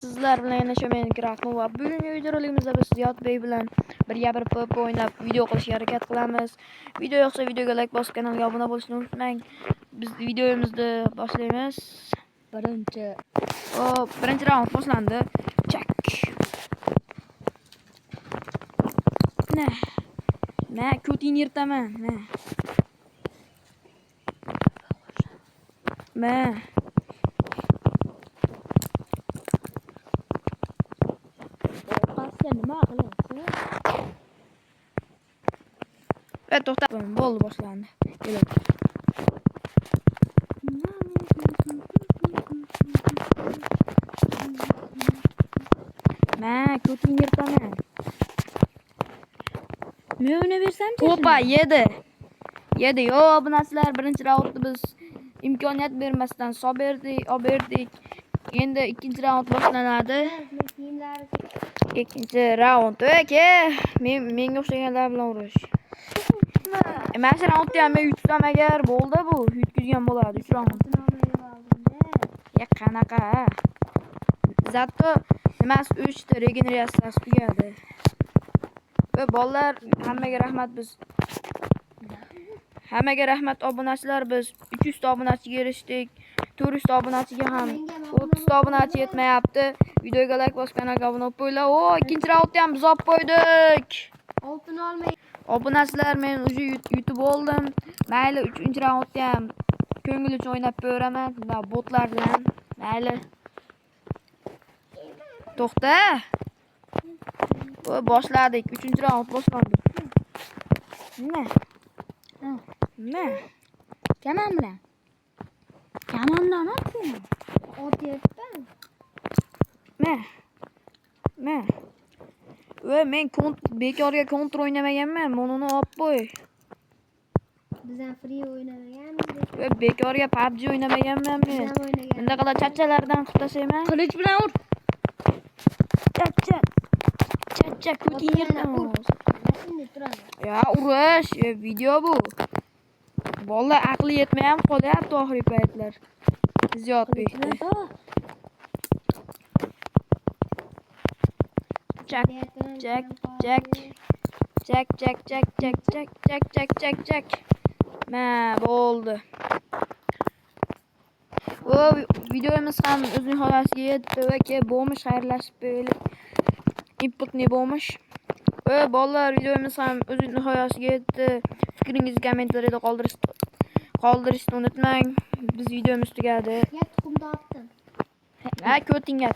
Sizlar bilan yana men Rahmo va bugungi videoligimizda biz Ziyod Bey bilan birga bir PvP o'ynab video qilishga harakat qilamiz. Video yoqsa videoga like bosib kanalga obuna bo'lishni unutmang. Biz videomizni boshlaymiz. Birinchi raund boshlandi. Chak. Ne, ko'tingni yirtaman. Nima qilyapsiz? To'xtab, bo'ldi boshlandi. Kelib. Ko'tingni yirtaman. Men uni bersam-chi? To'pa yedi. Yo, bu narsalar birinchi raundda biz imkoniyat bermasdan berdik. Endi ikkinchi raund boshlanadi. Ikkinchi raund. Menga o'xshaganlar bilan urush. Mana shu raundda ham men yutsam agar bo'ldi bu. Yutkizgan bo'ladi 3 raund. Qanaqa? Zato nimasi 3 ta regeneratsiyasi tugadi. Va bolalar, hammaga rahmat obunachilar. Biz 300 ta obunachiga erishdik. 400 ta obunachiga ham 30 ta obunachi yetmayapti. Videoga like bosib kanalga obuna bo'linglar. Ikkinchi raundda ham biz olib qo'ydik. Oltin olmay. Obunachilar, men uje yutib oldim. Mayli, 3-raundda ham ko'ngil uchun o'ynab ko'raman. Botlar bilan. Mayli. To'xta. Boshladik. 3-raund boshlandi. Ne? Kamon bilan. Kamondan otsin. Otyapman. Men bekorga counter o'ynamaganman. Buni olib qo'y. Biz ham free o'ynamaganmiz. Bekorga PUBG o'ynamaganman men. Bunday qilib chachalardan qutashayman. Qilich bilan ur. Chacha ko'tingni yirtaman. Shunday turadi. Ya urush, video bu. Bolalar aqli yetmay ham qolyapti oxirgi paytlar. Ziyod Bey. Chak. Bo'ldi. Videomiz ham o'z nihoyasiga yetdi va bo'lmish xayrlashib qo'yaylik. Inputni bo'lmish. Bolalar, videomiz ham o'z nihoyasiga yetdi. Fikringizni kommentariyada qoldirishni unutmang. Biz videomiz tugadi. Tuxumni otdim. Ko'tingga